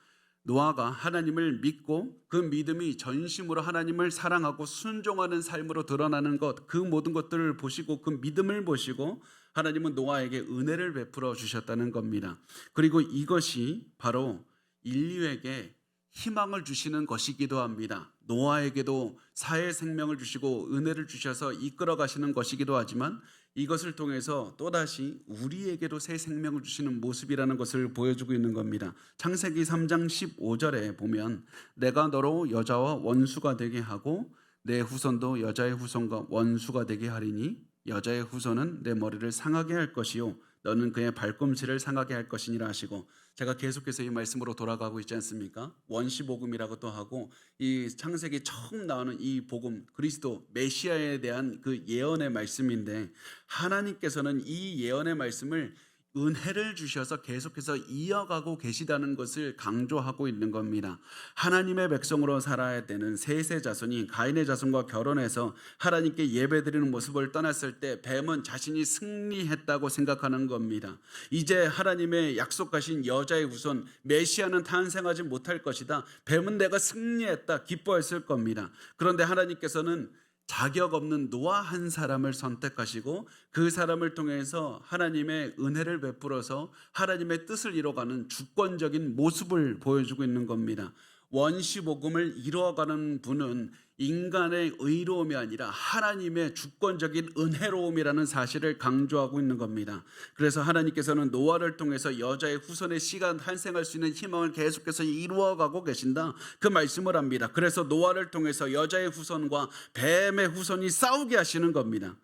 노아가 하나님을 믿고 그 믿음이 전심으로 하나님을 사랑하고 순종하는 삶으로 드러나는 것, 그 모든 것들을 보시고 그 믿음을 보시고 하나님은 노아에게 은혜를 베풀어 주셨다는 겁니다. 그리고 이것이 바로 인류에게 희망을 주시는 것이기도 합니다. 노아에게도 사회 생명을 주시고 은혜를 주셔서 이끌어 가시는 것이기도 하지만, 이것을 통해서 또다시 우리에게도 새 생명을 주시는 모습이라는 것을 보여주고 있는 겁니다. 창세기 3장 15절에 보면, 내가 너로 여자와 원수가 되게 하고 내 후손도 여자의 후손과 원수가 되게 하리니 여자의 후손은 내 머리를 상하게 할 것이요 너는 그의 발꿈치를 상하게 할 것이니라 하시고, 제가 계속해서 이 말씀으로 돌아가고 있지 않습니까? 원시복음이라고도 하고, 이 창세기 처음 나오는 이 복음, 그리스도 메시아에 대한 그 예언의 말씀인데, 하나님께서는 이 예언의 말씀을 은혜를 주셔서 계속해서 이어가고 계시다는 것을 강조하고 있는 겁니다. 하나님의 백성으로 살아야 되는 셋의 자손이 가인의 자손과 결혼해서 하나님께 예배드리는 모습을 떠났을 때 뱀은 자신이 승리했다고 생각하는 겁니다. 이제 하나님의 약속하신 여자의 후손 메시아는 탄생하지 못할 것이다. 뱀은 내가 승리했다 기뻐했을 겁니다. 그런데 하나님께서는 자격 없는 노아 한 사람을 선택하시고 그 사람을 통해서 하나님의 은혜를 베풀어서 하나님의 뜻을 이뤄가는 주권적인 모습을 보여주고 있는 겁니다. 원시복음을 이루어가는 분은 인간의 의로움이 아니라 하나님의 주권적인 은혜로움이라는 사실을 강조하고 있는 겁니다. 그래서 하나님께서는 노아를 통해서 여자의 후손의 씨가 탄생할 수 있는 희망을 계속해서 이루어가고 계신다, 그 말씀을 합니다. 그래서 노아를 통해서 여자의 후손과 뱀의 후손이 싸우게 하시는 겁니다.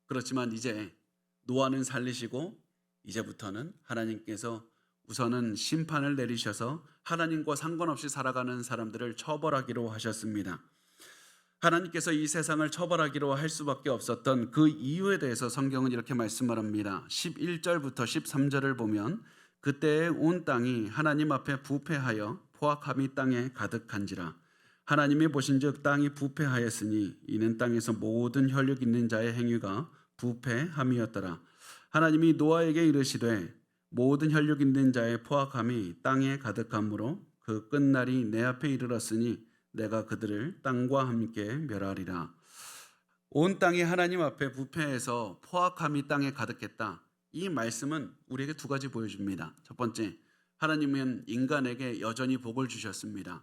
그렇지만 이제 노아는 살리시고 이제부터는 하나님께서 우선은 심판을 내리셔서 하나님과 상관없이 살아가는 사람들을 처벌하기로 하셨습니다. 하나님께서 이 세상을 처벌하기로 할 수밖에 없었던 그 이유에 대해서 성경은 이렇게 말씀을 합니다. 11절부터 13절을 보면 그때 온 땅이 하나님 앞에 부패하여 포악함이 땅에 가득한지라. 하나님이 보신즉 땅이 부패하였으니 이는 땅에서 모든 혈육 있는 자의 행위가 부패함이었더라. 하나님이 노아에게 이르시되 모든 혈육 있는 자의 포악함이 땅에 가득함으로 그 끝날이 내 앞에 이르렀으니 내가 그들을 땅과 함께 멸하리라. 온 땅이 하나님 앞에 부패해서 포악함이 땅에 가득했다. 이 말씀은 우리에게 두 가지 보여줍니다. 첫 번째, 하나님은 인간에게 여전히 복을 주셨습니다.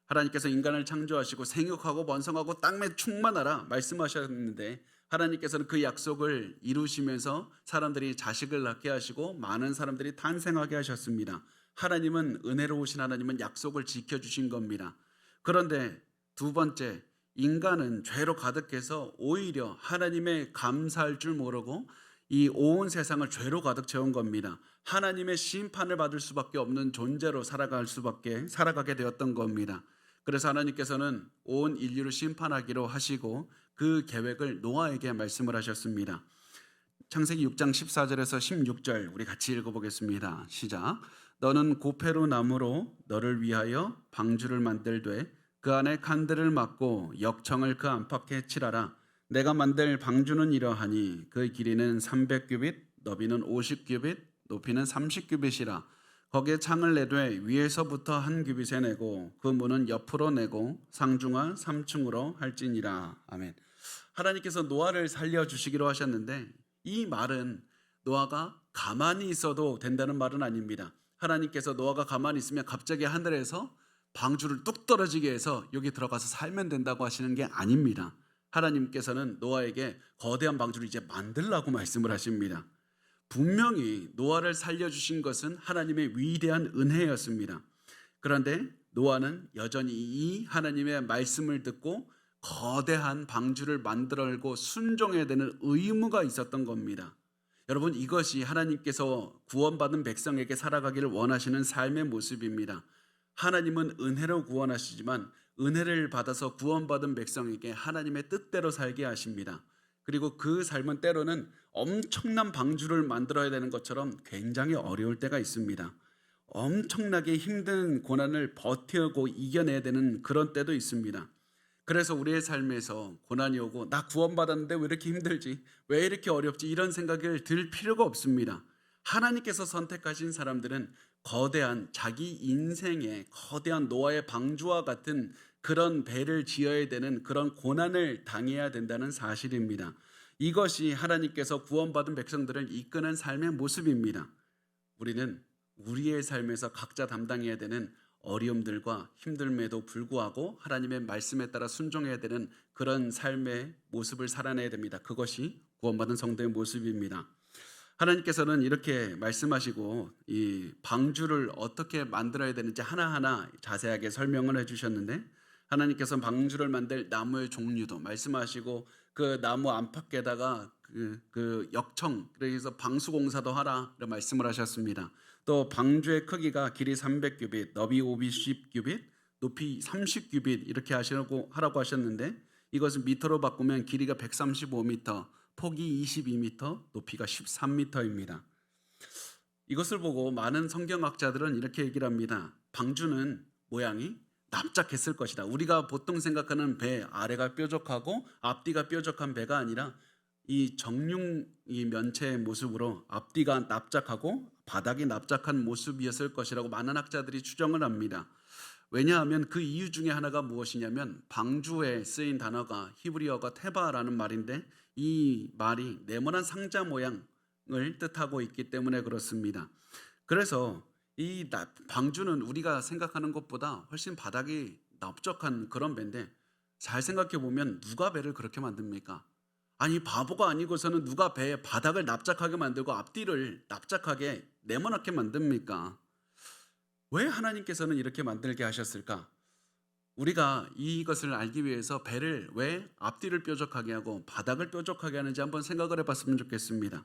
하나님께서 인간을 창조하시고 생육하고 번성하고 땅에 충만하라 말씀하셨는데 하나님께서는 그 약속을 이루시면서 사람들이 자식을 낳게 하시고 많은 사람들이 탄생하게 하셨습니다. 하나님은 은혜로우신 하나님은 약속을 지켜주신 겁니다. 그런데 두 번째, 인간은 죄로 가득해서 오히려 하나님의 감사할 줄 모르고 이 온 세상을 죄로 가득 채운 겁니다. 하나님의 심판을 받을 수밖에 없는 존재로 살아가게 되었던 겁니다. 그래서 하나님께서는 온 인류를 심판하기로 하시고 그 계획을 노아에게 말씀을 하셨습니다. 창세기 6장 14절에서 16절 우리 같이 읽어보겠습니다. 시작. 너는 고페루 나무로 너를 위하여 방주를 만들되 그 안에 칸들을 막고 역청을 그 안팎에 칠하라. 내가 만들 방주는 이러하니 그 길이는 300규빗, 너비는 50규빗, 높이는 30규빗이라. 거기에 창을 내되 위에서부터 한 규빗에 내고 그 문은 옆으로 내고 상중하 3층으로 할지니라. 아멘. 하나님께서 노아를 살려주시기로 하셨는데 이 말은 노아가 가만히 있어도 된다는 말은 아닙니다. 하나님께서 노아가 가만히 있으면 갑자기 하늘에서 방주를 뚝 떨어지게 해서 여기 들어가서 살면 된다고 하시는 게 아닙니다. 하나님께서는 노아에게 거대한 방주를 이제 만들라고 말씀을 하십니다. 분명히 노아를 살려주신 것은 하나님의 위대한 은혜였습니다. 그런데 노아는 여전히 이 하나님의 말씀을 듣고 거대한 방주를 만들고 순종해야 되는 의무가 있었던 겁니다. 여러분, 이것이 하나님께서 구원받은 백성에게 살아가기를 원하시는 삶의 모습입니다. 하나님은 은혜로 구원하시지만 은혜를 받아서 구원받은 백성에게 하나님의 뜻대로 살게 하십니다. 그리고 그 삶은 때로는 엄청난 방주를 만들어야 되는 것처럼 굉장히 어려울 때가 있습니다. 엄청나게 힘든 고난을 버티고 이겨내야 되는 그런 때도 있습니다. 그래서 우리의 삶에서 고난이 오고 나 구원받았는데 왜 이렇게 힘들지? 왜 이렇게 어렵지? 이런 생각을 들 필요가 없습니다. 하나님께서 선택하신 사람들은 거대한 자기 인생의 거대한 노아의 방주와 같은 그런 배를 지어야 되는 그런 고난을 당해야 된다는 사실입니다. 이것이 하나님께서 구원받은 백성들을 이끄는 삶의 모습입니다. 우리는 우리의 삶에서 각자 담당해야 되는 어려움들과 힘듦에도 불구하고 하나님의 말씀에 따라 순종해야 되는 그런 삶의 모습을 살아내야 됩니다. 그것이 구원받은 성도의 모습입니다. 하나님께서는 이렇게 말씀하시고 이 방주를 어떻게 만들어야 되는지 하나하나 자세하게 설명을 해주셨는데 하나님께서 방주를 만들 나무의 종류도 말씀하시고 그 나무 안팎에다가 그 역청, 그래서 방수공사도 하라 이런 말씀을 하셨습니다. 또 방주의 크기가 길이 300규빗, 너비 50규빗, 높이 30규빗 이렇게 하라고 하셨는데 이것을 미터로 바꾸면 길이가 135m, 폭이 22m, 높이가 13m입니다. 이것을 보고 많은 성경학자들은 이렇게 얘기를 합니다. 방주는 모양이 납작했을 것이다. 우리가 보통 생각하는 배 아래가 뾰족하고 앞뒤가 뾰족한 배가 아니라 이 정융 이 면체의 모습으로 앞뒤가 납작하고 바닥이 납작한 모습이었을 것이라고 많은 학자들이 추정을 합니다. 왜냐하면 그 이유 중에 하나가 무엇이냐면 방주에 쓰인 단어가 히브리어가 테바라는 말인데 이 말이 네모난 상자 모양을 뜻하고 있기 때문에 그렇습니다. 그래서 이 방주는 우리가 생각하는 것보다 훨씬 바닥이 넓적한 그런 배인데 잘 생각해 보면 누가 배를 그렇게 만듭니까? 아니 바보가 아니고서는 누가 배의 바닥을 납작하게 만들고 앞뒤를 납작하게 네모나게 만듭니까? 왜 하나님께서는 이렇게 만들게 하셨을까? 우리가 이것을 알기 위해서 배를 왜 앞뒤를 뾰족하게 하고 바닥을 뾰족하게 하는지 한번 생각을 해봤으면 좋겠습니다.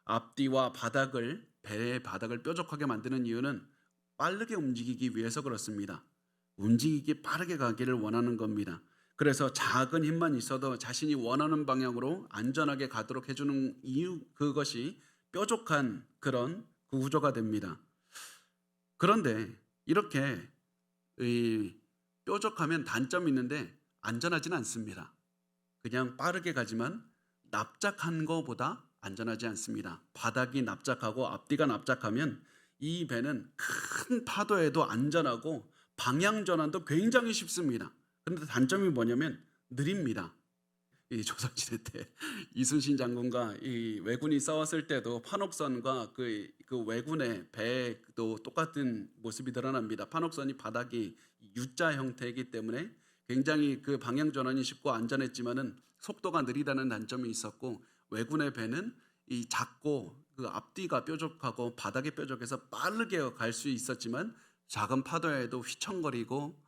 앞뒤와 바닥을 배의 바닥을 뾰족하게 만드는 이유는 빠르게 움직이기 위해서 그렇습니다. 움직이기 빠르게 가기를 원하는 겁니다. 그래서 작은 힘만 있어도 자신이 원하는 방향으로 안전하게 가도록 해주는 이유 그것이 뾰족한 그런 구조가 됩니다. 그런데 이렇게 이 뾰족하면 단점이 있는데 안전하지는 않습니다. 그냥 빠르게 가지만 납작한 것보다 안전하지 않습니다. 바닥이 납작하고 앞뒤가 납작하면 이 배는 큰 파도에도 안전하고 방향 전환도 굉장히 쉽습니다. 그런데 단점이 뭐냐면 느립니다. 이 조선시대 때 이순신 장군과 이 왜군이 싸웠을 때도 판옥선과 그 왜군의 배도 똑같은 모습이 드러납니다. 판옥선이 바닥이 U자 형태이기 때문에 굉장히 그 방향 전환이 쉽고 안전했지만은 속도가 느리다는 단점이 있었고 왜군의 배는 이 작고 그 앞뒤가 뾰족하고 바닥이 뾰족해서 빠르게 갈 수 있었지만 작은 파도에도 휘청거리고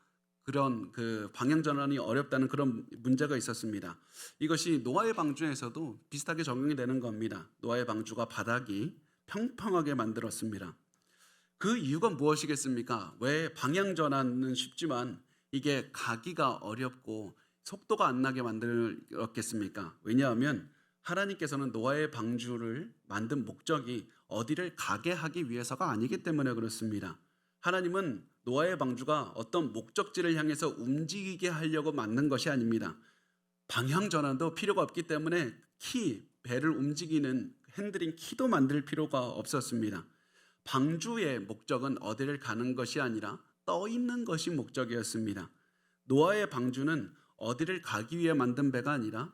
그런 그 방향 전환이 어렵다는 그런 문제가 있었습니다. 이것이 노아의 방주에서도 비슷하게 적용이 되는 겁니다. 노아의 방주가 바닥이 평평하게 만들었습니다. 그 이유가 무엇이겠습니까? 왜 방향 전환은 쉽지만 이게 가기가 어렵고 속도가 안 나게 만들었겠습니까? 왜냐하면 하나님께서는 노아의 방주를 만든 목적이 어디를 가게 하기 위해서가 아니기 때문에 그렇습니다. 하나님은 노아의 방주가 어떤 목적지를 향해서 움직이게 하려고 만든 것이 아닙니다. 방향 전환도 필요가 없기 때문에 배를 움직이는 핸들링 키도 만들 필요가 없었습니다. 방주의 목적은 어디를 가는 것이 아니라 떠 있는 것이 목적이었습니다. 노아의 방주는 어디를 가기 위해 만든 배가 아니라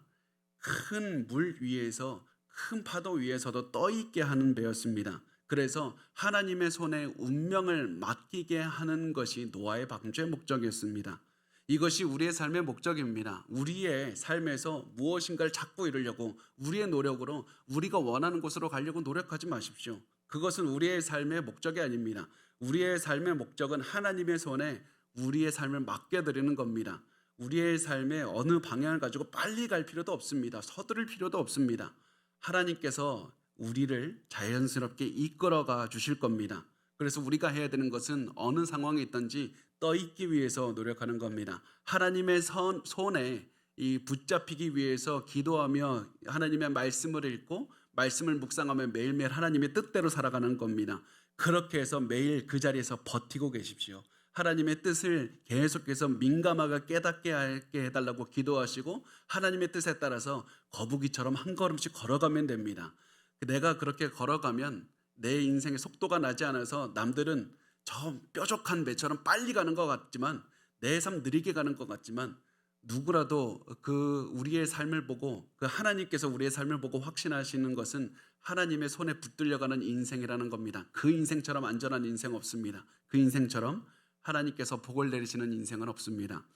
큰 물 위에서 큰 파도 위에서도 떠 있게 하는 배였습니다. 그래서 하나님의 손에 운명을 맡기게 하는 것이 노아의 방주의 목적이었습니다. 이것이 우리의 삶의 목적입니다. 우리의 삶에서 무엇인가를 찾고 이루려고 우리의 노력으로 우리가 원하는 곳으로 가려고 노력하지 마십시오. 그것은 우리의 삶의 목적이 아닙니다. 우리의 삶의 목적은 하나님의 손에 우리의 삶을 맡겨드리는 겁니다. 우리의 삶의 어느 방향을 가지고 빨리 갈 필요도 없습니다. 서두를 필요도 없습니다. 하나님께서 우리를 자연스럽게 이끌어가 주실 겁니다. 그래서 우리가 해야 되는 것은 어느 상황에 있든지 떠 있기 위해서 노력하는 겁니다. 하나님의 손에 이 붙잡히기 위해서 기도하며 하나님의 말씀을 읽고 말씀을 묵상하며 매일매일 하나님의 뜻대로 살아가는 겁니다. 그렇게 해서 매일 그 자리에서 버티고 계십시오. 하나님의 뜻을 계속해서 민감하게 깨닫게 하게 해달라고 기도하시고 하나님의 뜻에 따라서 거북이처럼 한 걸음씩 걸어가면 됩니다. 내가 그렇게 걸어가면 내 인생에 속도가 나지 않아서 남들은 저 뾰족한 배처럼 빨리 가는 것 같지만 내 삶 느리게 가는 것 같지만 누구라도 그 우리의 삶을 보고 그 하나님께서 우리의 삶을 보고 확신하시는 것은 하나님의 손에 붙들려가는 인생이라는 겁니다. 그 인생처럼 안전한 인생 없습니다. 그 인생처럼 하나님께서 복을 내리시는 인생은 없습니다.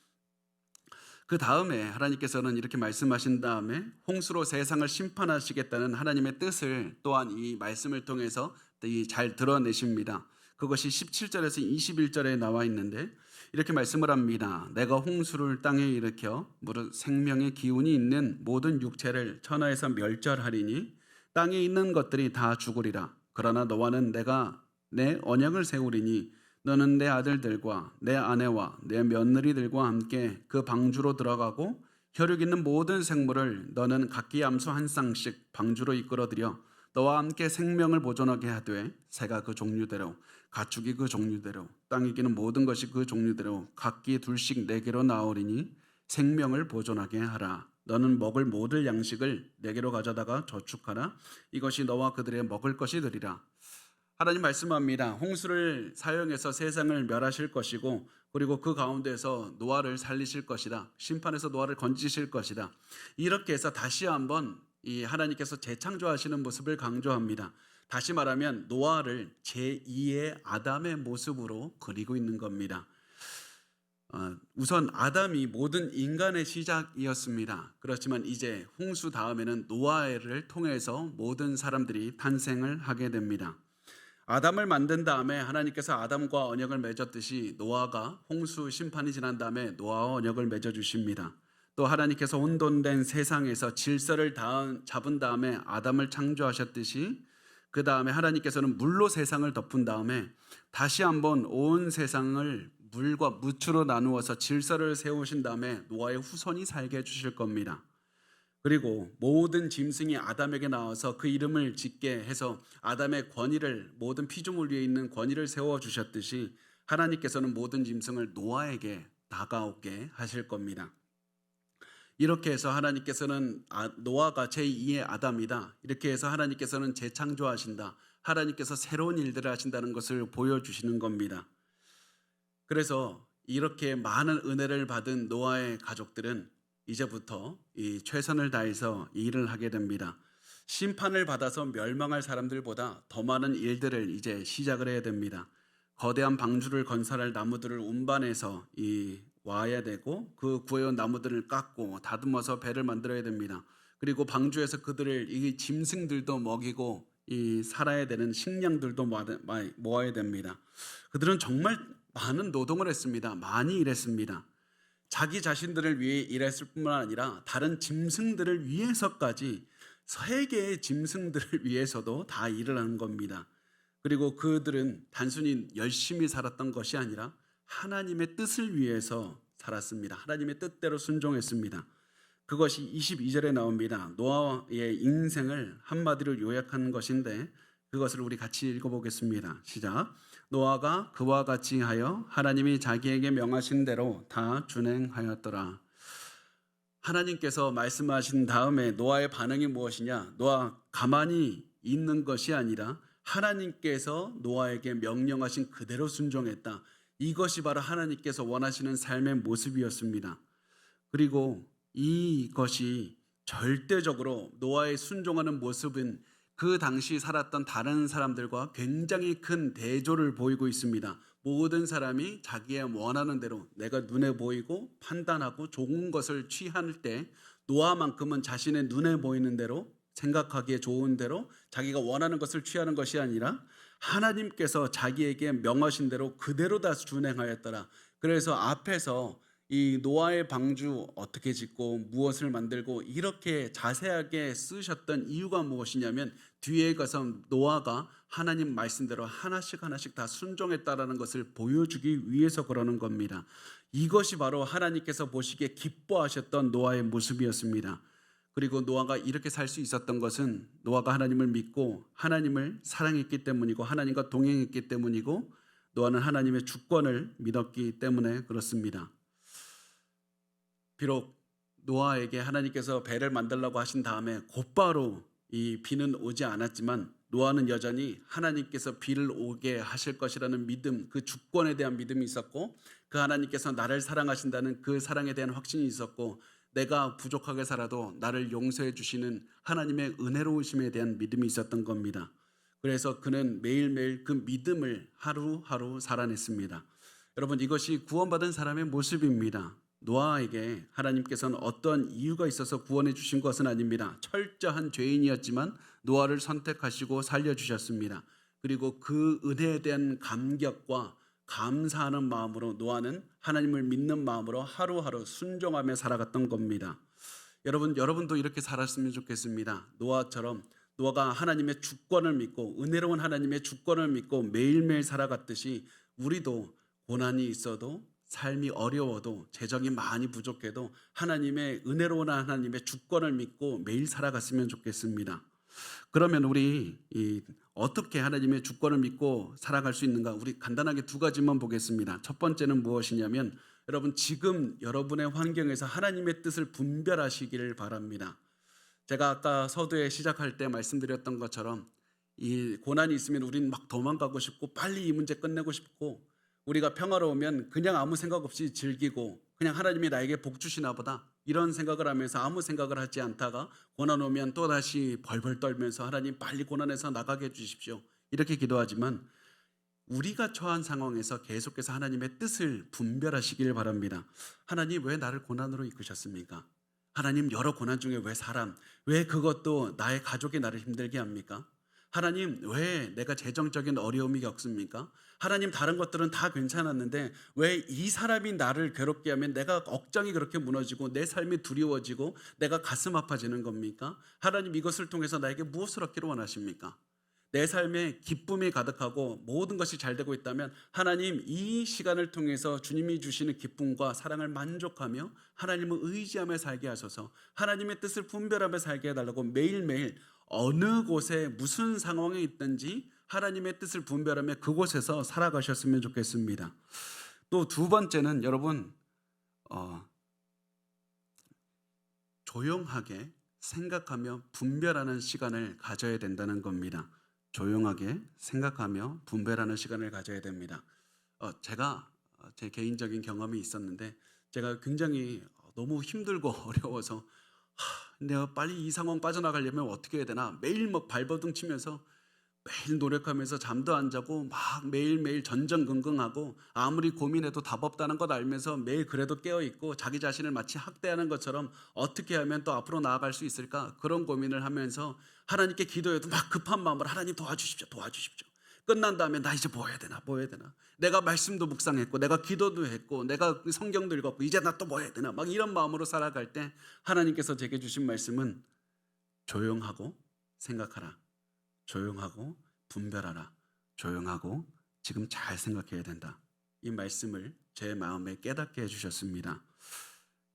그 다음에 하나님께서는 이렇게 말씀하신 다음에 홍수로 세상을 심판하시겠다는 하나님의 뜻을 또한 이 말씀을 통해서 잘 드러내십니다. 그것이 17절에서 21절에 나와 있는데 이렇게 말씀을 합니다. 내가 홍수를 땅에 일으켜 무릇 생명의 기운이 있는 모든 육체를 천하에서 멸절하리니 땅에 있는 것들이 다 죽으리라. 그러나 너와는 내가 내 언약을 세우리니 너는 내 아들들과 내 아내와 내 며느리들과 함께 그 방주로 들어가고 혈육 있는 모든 생물을 너는 각기 암소 한 쌍씩 방주로 이끌어들여 너와 함께 생명을 보존하게 하되 새가 그 종류대로 가축이 그 종류대로 땅에 기는 모든 것이 그 종류대로 각기 둘씩 내게로 나오리니 생명을 보존하게 하라. 너는 먹을 모든 양식을 내게로 가져다가 저축하라. 이것이 너와 그들의 먹을 것이 되리라. 하나님 말씀합니다. 홍수를 사용해서 세상을 멸하실 것이고 그리고 그 가운데서 노아를 살리실 것이다. 심판에서 노아를 건지실 것이다. 이렇게 해서 다시 한번 이 하나님께서 재창조하시는 모습을 강조합니다. 다시 말하면 노아를 제2의 아담의 모습으로 그리고 있는 겁니다. 우선 아담이 모든 인간의 시작이었습니다. 그렇지만 이제 홍수 다음에는 노아를 통해서 모든 사람들이 탄생을 하게 됩니다. 아담을 만든 다음에 하나님께서 아담과 언약을 맺었듯이 노아가 홍수 심판이 지난 다음에 노아와 언약을 맺어 주십니다. 또 하나님께서 혼돈된 세상에서 질서를 잡은 다음에 아담을 창조하셨듯이 그 다음에 하나님께서는 물로 세상을 덮은 다음에 다시 한번 온 세상을 물과 무추로 나누어서 질서를 세우신 다음에 노아의 후손이 살게 해주실 겁니다. 그리고 모든 짐승이 아담에게 나와서 그 이름을 짓게 해서 아담의 권위를 모든 피조물 위에 있는 권위를 세워주셨듯이 하나님께서는 모든 짐승을 노아에게 다가오게 하실 겁니다. 이렇게 해서 하나님께서는 노아가 제2의 아담이다. 이렇게 해서 하나님께서는 재창조하신다. 하나님께서 새로운 일들을 하신다는 것을 보여주시는 겁니다. 그래서 이렇게 많은 은혜를 받은 노아의 가족들은 이제부터 이 최선을 다해서 일을 하게 됩니다. 심판을 받아서 멸망할 사람들보다 더 많은 일들을 이제 시작을 해야 됩니다. 거대한 방주를 건설할 나무들을 운반해서 와야 되고 그 구해온 나무들을 깎고 다듬어서 배를 만들어야 됩니다. 그리고 방주에서 그들을 이 짐승들도 먹이고 이 살아야 되는 식량들도 모아야 됩니다. 그들은 정말 많은 노동을 했습니다. 많이 일했습니다. 자기 자신들을 위해 일했을 뿐만 아니라 다른 짐승들을 위해서까지 세계의 짐승들을 위해서도 다 일을 하는 겁니다. 그리고 그들은 단순히 열심히 살았던 것이 아니라 하나님의 뜻을 위해서 살았습니다. 하나님의 뜻대로 순종했습니다. 그것이 22절에 나옵니다. 노아의 인생을 한마디로 요약한 것인데 그것을 우리 같이 읽어보겠습니다. 시작. 노아가 그와 같이 하여 하나님이 자기에게 명하신 대로 다 준행하였더라. 하나님께서 말씀하신 다음에 노아의 반응이 무엇이냐? 노아 가만히 있는 것이 아니라 하나님께서 노아에게 명령하신 그대로 순종했다. 이것이 바로 하나님께서 원하시는 삶의 모습이었습니다. 그리고 이것이 절대적으로 노아의 순종하는 모습은 그 당시 살았던 다른 사람들과 굉장히 큰 대조를 보이고 있습니다. 모든 사람이 자기의 원하는 대로 내가 눈에 보이고 판단하고 좋은 것을 취할 때 노아만큼은 자신의 눈에 보이는 대로 생각하기에 좋은 대로 자기가 원하는 것을 취하는 것이 아니라 하나님께서 자기에게 명하신 대로 그대로 다 준행하였더라. 그래서 앞에서 이 노아의 방주 어떻게 짓고 무엇을 만들고 이렇게 자세하게 쓰셨던 이유가 무엇이냐면 뒤에 가서 노아가 하나님 말씀대로 하나씩 다 순종했다라는 것을 보여주기 위해서 그러는 겁니다. 이것이 바로 하나님께서 보시기에 기뻐하셨던 노아의 모습이었습니다. 그리고 노아가 이렇게 살 수 있었던 것은 노아가 하나님을 믿고 하나님을 사랑했기 때문이고 하나님과 동행했기 때문이고 노아는 하나님의 주권을 믿었기 때문에 그렇습니다. 비록 노아에게 하나님께서 배를 만들라고 하신 다음에 곧바로 이 비는 오지 않았지만 노아는 여전히 하나님께서 비를 오게 하실 것이라는 믿음, 그 주권에 대한 믿음이 있었고 그 하나님께서 나를 사랑하신다는 그 사랑에 대한 확신이 있었고 내가 부족하게 살아도 나를 용서해 주시는 하나님의 은혜로우심에 대한 믿음이 있었던 겁니다. 그래서 그는 매일매일 그 믿음을 하루하루 살아냈습니다. 여러분, 이것이 구원받은 사람의 모습입니다. 노아에게 하나님께서는 어떤 이유가 있어서 구원해 주신 것은 아닙니다. 철저한 죄인이었지만 노아를 선택하시고 살려주셨습니다. 그리고 그 은혜에 대한 감격과 감사하는 마음으로 노아는 하나님을 믿는 마음으로 하루하루 순종하며 살아갔던 겁니다. 여러분도 이렇게 살았으면 좋겠습니다. 노아처럼 노아가 하나님의 주권을 믿고 은혜로운 하나님의 주권을 믿고 매일매일 살아갔듯이 우리도 고난이 있어도 삶이 어려워도 재정이 많이 부족해도 하나님의 은혜로운 하나님의 주권을 믿고 매일 살아갔으면 좋겠습니다. 그러면 우리 어떻게 하나님의 주권을 믿고 살아갈 수 있는가? 우리 간단하게 두 가지만 보겠습니다. 첫 번째는 무엇이냐면 여러분 지금 여러분의 환경에서 하나님의 뜻을 분별하시기를 바랍니다. 제가 아까 서두에 시작할 때 말씀드렸던 것처럼 이 고난이 있으면 우리는 막 도망가고 싶고 빨리 이 문제 끝내고 싶고 우리가 평화로우면 그냥 아무 생각 없이 즐기고 그냥 하나님이 나에게 복 주시나 보다 이런 생각을 하면서 아무 생각을 하지 않다가 고난 오면 또다시 벌벌 떨면서 하나님 빨리 고난에서 나가게 해주십시오 이렇게 기도하지만 우리가 처한 상황에서 계속해서 하나님의 뜻을 분별하시길 바랍니다. 하나님 왜 나를 고난으로 이끄셨습니까? 하나님 여러 고난 중에 왜 그것도 나의 가족이 나를 힘들게 합니까? 하나님 왜 내가 재정적인 어려움이 겪습니까? 하나님 다른 것들은 다 괜찮았는데 왜 이 사람이 나를 괴롭게 하면 내가 억장이 그렇게 무너지고 내 삶이 두려워지고 내가 가슴 아파지는 겁니까? 하나님 이것을 통해서 나에게 무엇을 얻기를 원하십니까? 내 삶에 기쁨이 가득하고 모든 것이 잘 되고 있다면 하나님 이 시간을 통해서 주님이 주시는 기쁨과 사랑을 만족하며 하나님을 의지하며 살게 하소서. 하나님의 뜻을 분별하며 살게 해달라고 매일매일 어느 곳에 무슨 상황에 있든지 하나님의 뜻을 분별하며 그곳에서 살아가셨으면 좋겠습니다. 또 두 번째는 여러분 조용하게 생각하며 분별하는 시간을 가져야 된다는 겁니다. 조용하게 생각하며 분별하는 시간을 가져야 됩니다. 제가 제 개인적인 경험이 있었는데 제가 굉장히 너무 힘들고 어려워서 내가 빨리 이 상황 빠져나가려면 어떻게 해야 되나 매일 막 발버둥 치면서 매일 노력하면서 잠도 안 자고 막 매일매일 전전긍긍하고 아무리 고민해도 답 없다는 것 알면서 매일 그래도 깨어있고 자기 자신을 마치 학대하는 것처럼 어떻게 하면 또 앞으로 나아갈 수 있을까 그런 고민을 하면서 하나님께 기도해도 막 급한 마음으로 하나님 도와주십시오 끝난 다음에 나 이제 뭐 해야 되나 내가 말씀도 묵상했고 내가 기도도 했고 내가 성경도 읽었고 이제 나 또 뭐 해야 되나 막 이런 마음으로 살아갈 때 하나님께서 제게 주신 말씀은 조용하고 생각하라, 조용하고 분별하라, 조용하고 지금 잘 생각해야 된다. 이 말씀을 제 마음에 깨닫게 해주셨습니다.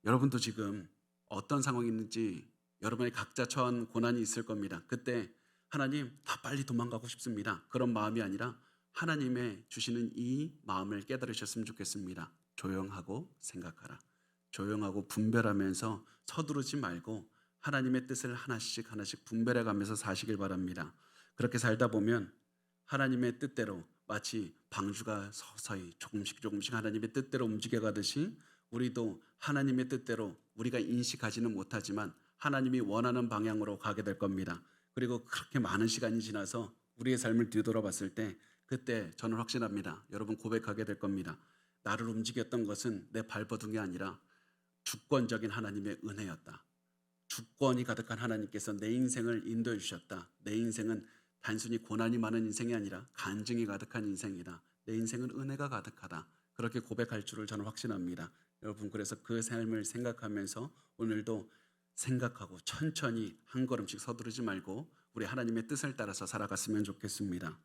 여러분도 지금 어떤 상황이 있는지 여러분의 각자 처한 고난이 있을 겁니다. 그때 하나님 다 빨리 도망가고 싶습니다. 그런 마음이 아니라 하나님의 주시는 이 마음을 깨달으셨으면 좋겠습니다. 조용하고 생각하라. 조용하고 분별하면서 서두르지 말고 하나님의 뜻을 하나씩 분별해 가면서 사시길 바랍니다. 그렇게 살다 보면 하나님의 뜻대로 마치 방주가 서서히 조금씩 하나님의 뜻대로 움직여 가듯이 우리도 하나님의 뜻대로 우리가 인식하지는 못하지만 하나님이 원하는 방향으로 가게 될 겁니다. 그리고 그렇게 많은 시간이 지나서 우리의 삶을 뒤돌아봤을 때 그때 저는 확신합니다. 여러분 고백하게 될 겁니다. 나를 움직였던 것은 내 발버둥이 아니라 주권적인 하나님의 은혜였다. 주권이 가득한 하나님께서 내 인생을 인도해 주셨다. 내 인생은 단순히 고난이 많은 인생이 아니라 간증이 가득한 인생이다. 내 인생은 은혜가 가득하다. 그렇게 고백할 줄을 저는 확신합니다. 여러분 그래서 그 삶을 생각하면서 오늘도 생각하고 천천히 한 걸음씩 서두르지 말고 우리 하나님의 뜻을 따라서 살아갔으면 좋겠습니다.